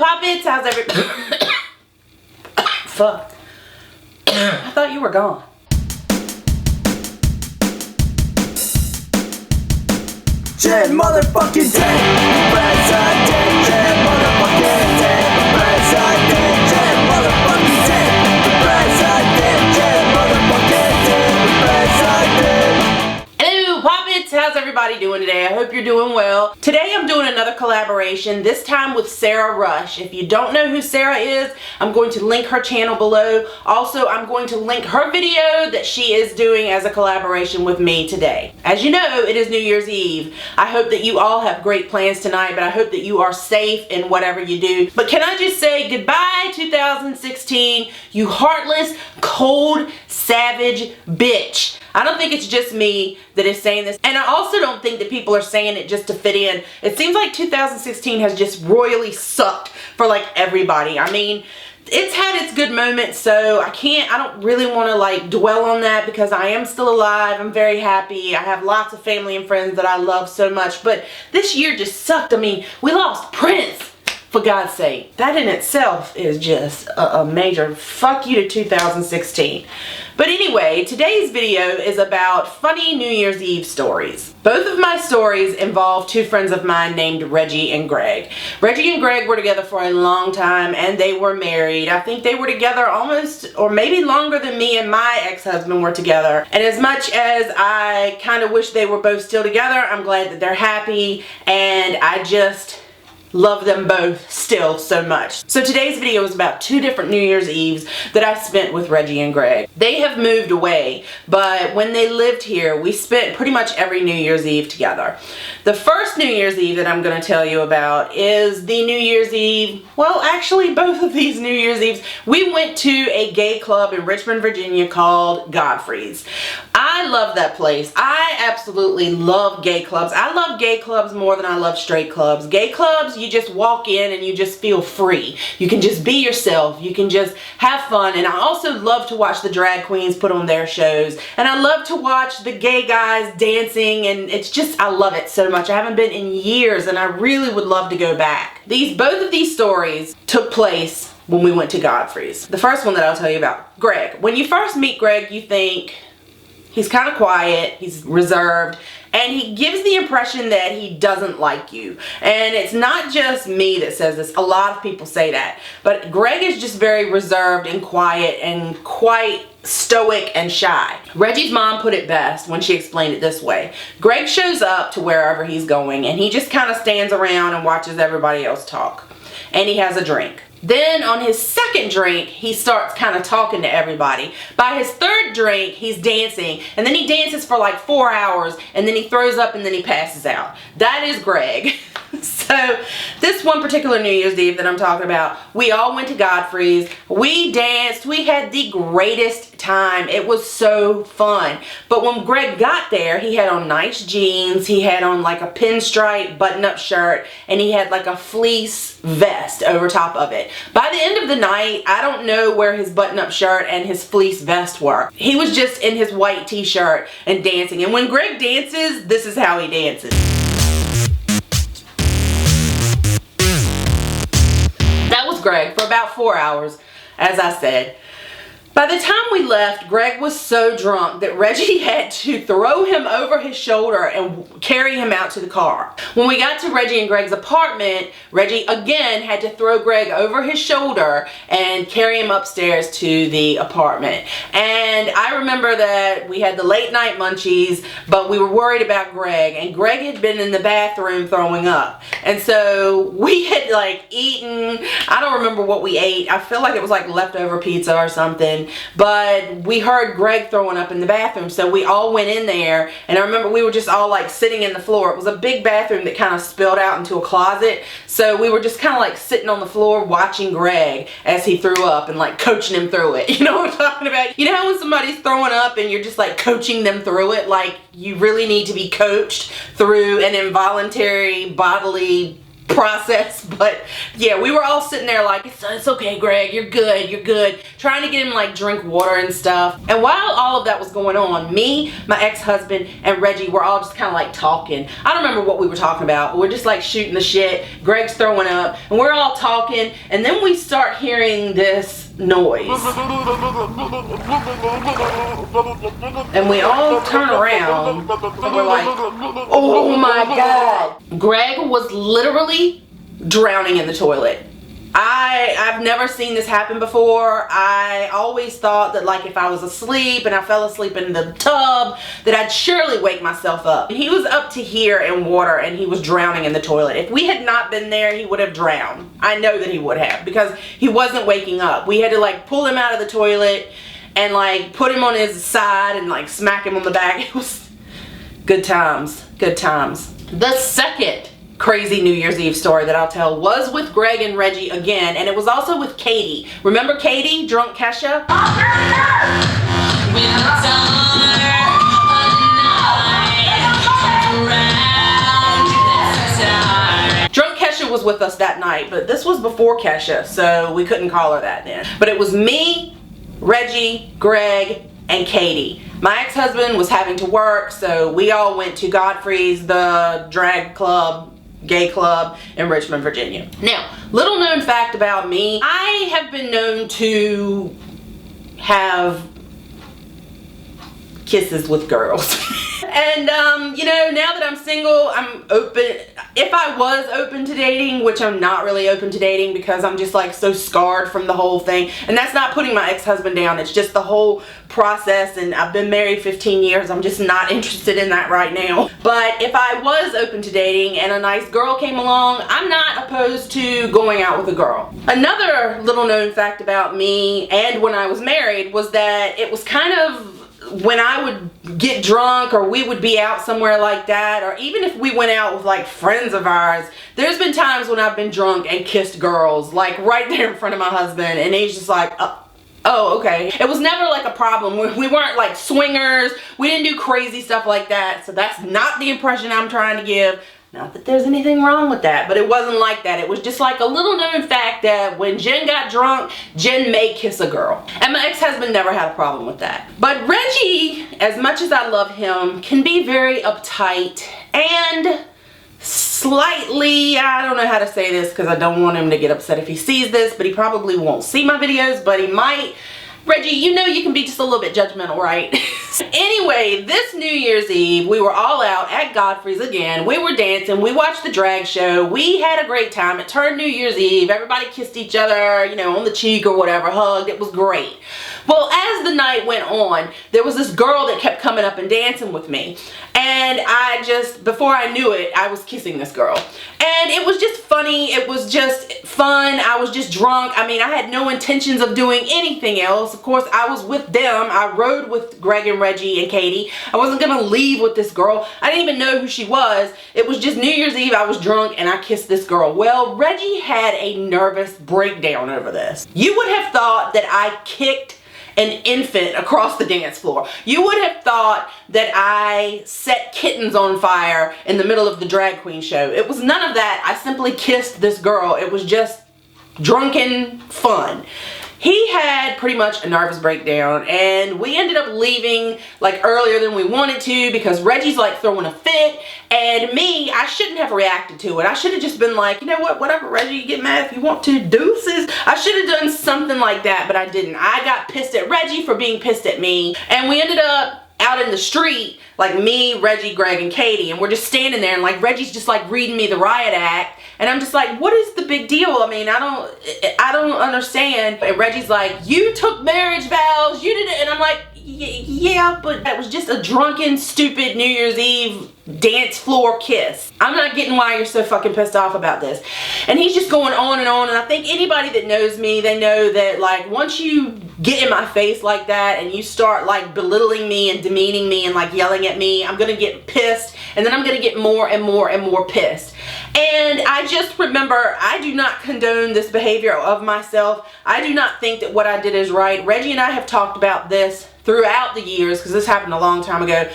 Poppets, how's everybody? Fuck. I thought you were gone. Jen motherfucking Dent, president. Jen motherfucking Dent, president. Jen motherfucking Dent, president. Jen motherfucking Dent, president. Hello Poppets, how's everybody doing today? I hope you're doing well. Today I'm doing another collaboration, this time with SarahhRUSH. If you don't know who Sarah is, I'm going to link her channel below. Also, I'm going to link her video that she is doing as a collaboration with me today. As you know, it is New Year's Eve. I hope that you all have great plans tonight, but I hope that you are safe in whatever you do. But can I just say goodbye 2016, you heartless, cold, savage bitch. I don't think it's just me that is saying this, and I also don't think that people are saying it just to fit in. It seems like 2016 has just royally sucked for like everybody. I mean, it's had its good moments, so I don't really want to like dwell on that because I am still alive. I'm very happy. I have lots of family and friends that I love so much, but this year just sucked. I mean, we lost Prince, for God's sake. That in itself is just a major fuck you to 2016. But anyway, today's video is about funny New Year's Eve stories. Both of my stories involve two friends of mine named Reggie and Greg. Reggie and Greg were together for a long time and they were married. I think they were together almost or maybe longer than me and my ex-husband were together. And as much as I kind of wish they were both still together, I'm glad that they're happy, and I just love them both still so much. So today's video is about two different New Year's Eves that I spent with Reggie and Greg. They have moved away, but when they lived here, we spent pretty much every New Year's Eve together. The first New Year's Eve that I'm going to tell you about is the New Year's Eve, well actually both of these New Year's Eves, we went to a gay club in Richmond, Virginia called Godfrey's. I love that place. I absolutely love gay clubs. I love gay clubs more than I love straight clubs. Gay clubs, you just walk in and you just feel free. You can just be yourself. You can just have fun. And I also love to watch the drag queens put on their shows. And I love to watch the gay guys dancing, and it's just, I love it so much. I haven't been in years and I really would love to go back. Both of these stories took place when we went to Godfrey's. The first one that I'll tell you about, Greg. When you first meet Greg, you think he's kind of quiet, he's reserved, and he gives the impression that he doesn't like you. And it's not just me that says this, a lot of people say that. But Greg is just very reserved and quiet and quite stoic and shy. Reggie's mom put it best when she explained it this way. Greg shows up to wherever he's going and he just kind of stands around and watches everybody else talk. And he has a drink. Then on his second drink, he starts kind of talking to everybody. By his third drink, he's dancing, and then he dances for like 4 hours, and then he throws up and then he passes out. That is Greg. So this one particular New Year's Eve that I'm talking about, we all went to Godfrey's, we danced, we had the greatest time. It was so fun. But when Greg got there, he had on nice jeans, he had on like a pinstripe button-up shirt, and he had like a fleece vest over top of it. By the end of the night, I don't know where his button-up shirt and his fleece vest were. He was just in his white t-shirt and dancing. And when Greg dances, this is how he dances. That was Greg for about 4 hours, as I said. By the time we left, Greg was so drunk that Reggie had to throw him over his shoulder and carry him out to the car. When we got to Reggie and Greg's apartment, Reggie again had to throw Greg over his shoulder and carry him upstairs to the apartment. And I remember that we had the late night munchies, but we were worried about Greg, and Greg had been in the bathroom throwing up. And so we had like eaten, I don't remember what we ate. I feel like it was like leftover pizza or something. But we heard Greg throwing up in the bathroom, so we all went in there, and I remember we were just all like sitting in the floor. It was a big bathroom that kind of spilled out into a closet, so we were just kind of like sitting on the floor watching Greg as he threw up and like coaching him through it. You know what I'm talking about? You know how when somebody's throwing up and you're just like coaching them through it? Like you really need to be coached through an involuntary bodily process, but yeah, we were all sitting there like, it's okay, Greg, you're good, trying to get him like drink water and stuff. And while all of that was going on, me, my ex-husband, and Reggie were all just kind of like talking. I don't remember what we were talking about, but we're just like shooting the shit. Greg's throwing up, and we're all talking, and then we start hearing this noise. And we all turn around, and we're like, oh my God. Greg was literally drowning in the toilet. I've never seen this happen before. I always thought that like if I was asleep and I fell asleep in the tub that I'd surely wake myself up. He was up to here in water and he was drowning in the toilet. If we had not been there, he would have drowned. I know that he would have, because he wasn't waking up. We had to like pull him out of the toilet and like put him on his side and like smack him on the back. It was good times, good times. The second crazy New Year's Eve story that I'll tell was with Greg and Reggie again, and it was also with Katie. Remember Katie, drunk Kesha? Drunk Kesha was with us that night, but this was before Kesha, so we couldn't call her that then. But it was me, Reggie, Greg, and Katie. My ex-husband was having to work, so we all went to Godfrey's, the drag club, gay club in Richmond, Virginia. Now, little known fact about me, I have been known to have kisses with girls. And you know, now that I'm single, I'm open. If I was open to dating, which I'm not really open to dating because I'm just like so scarred from the whole thing, and that's not putting my ex-husband down, it's just the whole process, and I've been married 15 years. I'm just not interested in that right now. But if I was open to dating and a nice girl came along, I'm not opposed to going out with a girl. Another little known fact about me and when I was married was that it was kind of when I would get drunk or we would be out somewhere like that, or even if we went out with like friends of ours, there's been times when I've been drunk and kissed girls like right there in front of my husband, and he's just like, oh, okay. It was never like a problem. We weren't like swingers. We didn't do crazy stuff like that. So that's not the impression I'm trying to give. Not that there's anything wrong with that, but it wasn't like that. It was just like a little known fact that when Jen got drunk, Jen may kiss a girl. And my ex-husband never had a problem with that. But Reggie, as much as I love him, can be very uptight and slightly, I don't know how to say this because I don't want him to get upset if he sees this, but he probably won't see my videos, but he might. Reggie, you know you can be just a little bit judgmental, right? Anyway, this New Year's Eve, we were all out at Godfrey's again. We were dancing. We watched the drag show. We had a great time. It turned New Year's Eve. Everybody kissed each other, you know, on the cheek or whatever, hugged. It was great. Well, as the night went on, there was this girl that kept coming up and dancing with me. And I just, before I knew it, I was kissing this girl. And it was just funny. It was just fun. I was just drunk. I mean, I had no intentions of doing anything else. Of course, I was with them. I rode with Greg and Reggie and Katie. I wasn't going to leave with this girl. I didn't even know who she was. It was just New Year's Eve. I was drunk and I kissed this girl. Well, Reggie had a nervous breakdown over this. You would have thought that I kicked an infant across the dance floor. You would have thought that I set kittens on fire in the middle of the drag queen show. It was none of that. I simply kissed this girl. It was just drunken fun. He had pretty much a nervous breakdown, and we ended up leaving like earlier than we wanted to because Reggie's like throwing a fit, and me, I shouldn't have reacted to it. I should have just been like, you know what, whatever, Reggie, you get mad if you want to, deuces. I should have done something like that, but I didn't. I got pissed at Reggie for being pissed at me, and we ended up out in the street, like me, Reggie, Greg, and Katie, and we're just standing there, and like Reggie's just like reading me the riot act, and I'm just like, what is the big deal? I mean, I don't understand. And Reggie's like, you took marriage vows, you did it, and I'm like, yeah, but that was just a drunken, stupid New Year's Eve dance floor kiss. I'm not getting why you're so fucking pissed off about this. And he's just going on, and I think anybody that knows me, they know that like once you get in my face like that and you start like belittling me and demeaning me and like yelling at me, I'm gonna get pissed, and then I'm gonna get more and more and more pissed. And I just remember, I do not condone this behavior of myself. I do not think that what I did is right. Reggie and I have talked about this throughout the years because this happened a long time ago.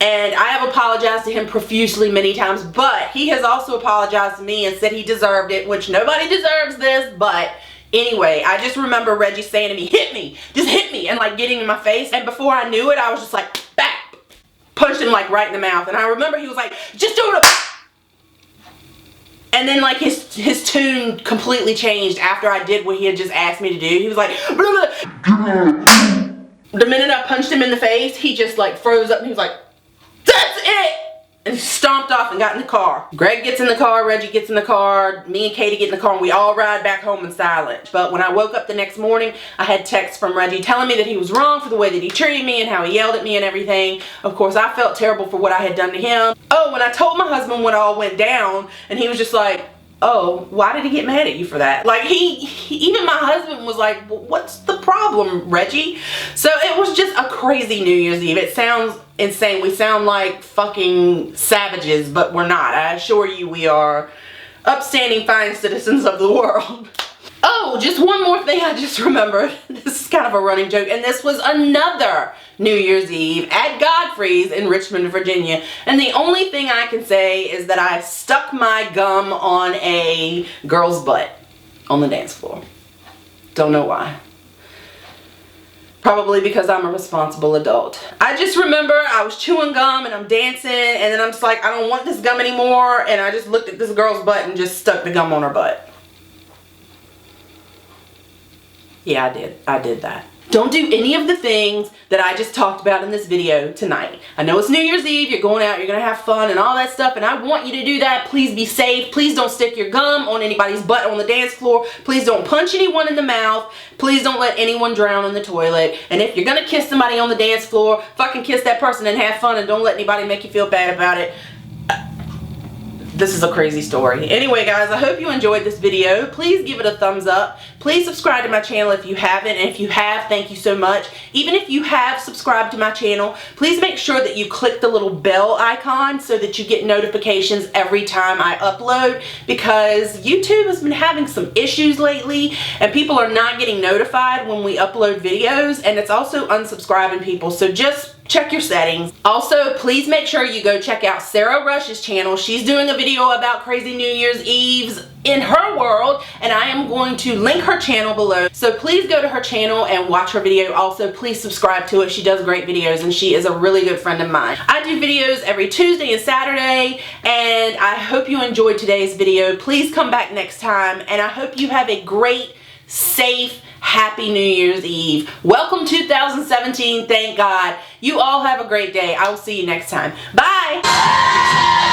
And I have apologized to him profusely many times, but he has also apologized to me and said he deserved it, which nobody deserves this, but anyway, I just remember Reggie saying to me, hit me, just hit me, and like getting in my face. And before I knew it, I was just like, bap, punched him like right in the mouth. And I remember he was like, just do it. And then like his tune completely changed after I did what he had just asked me to do. He was like, blah, blah. The minute I punched him in the face, he just like froze up and he was like, that's it! And he stomped off and got in the car. Greg gets in the car, Reggie gets in the car, me and Katie get in the car, and we all ride back home in silence. But when I woke up the next morning, I had texts from Reggie telling me that he was wrong for the way that he treated me and how he yelled at me and everything. Of course, I felt terrible for what I had done to him. Oh, when I told my husband what all went down, and he was just like, oh, why did he get mad at you for that? Like even my husband was like, well, what's the problem, Reggie? So it was just a crazy New Year's Eve. It sounds insane. We sound like fucking savages, but we're not. I assure you we are upstanding, fine citizens of the world. Oh, just one more thing I just remembered. This is kind of a running joke, and this was another New Year's Eve at Godfrey's in Richmond, Virginia. And the only thing I can say is that I stuck my gum on a girl's butt on the dance floor. Don't know why. Probably because I'm a responsible adult. I just remember I was chewing gum and I'm dancing, and then I'm just like, I don't want this gum anymore, and I just looked at this girl's butt and just stuck the gum on her butt. Yeah, I did that. Don't do any of the things that I just talked about in this video tonight. I know it's New Year's Eve, you're going out, you're gonna have fun and all that stuff, and I want you to do that. Please be safe. Please don't stick your gum on anybody's butt on the dance floor. Please don't punch anyone in the mouth. Please don't let anyone drown in the toilet. And if you're gonna kiss somebody on the dance floor, fucking kiss that person and have fun, and don't let anybody make you feel bad about it. This is a crazy story. Anyway, guys, I hope you enjoyed this video. Please give it a thumbs up. Please subscribe to my channel if you haven't, and if you have, thank you so much. Even if you have subscribed to my channel, please make sure that you click the little bell icon so that you get notifications every time I upload, because YouTube has been having some issues lately and people are not getting notified when we upload videos, and it's also unsubscribing people, so just check your settings. Also, please make sure you go check out SarahhRUSH's channel. She's doing a video about crazy New Year's Eves in her world, and I am going to link her channel below. So please go to her channel and watch her video. Also, please subscribe to it. She does great videos and she is a really good friend of mine. I do videos every Tuesday and Saturday, and I hope you enjoyed today's video. Please come back next time, and I hope you have a great, safe, happy New Year's Eve. Welcome 2017, thank God. You all have a great day. I will see you next time. Bye!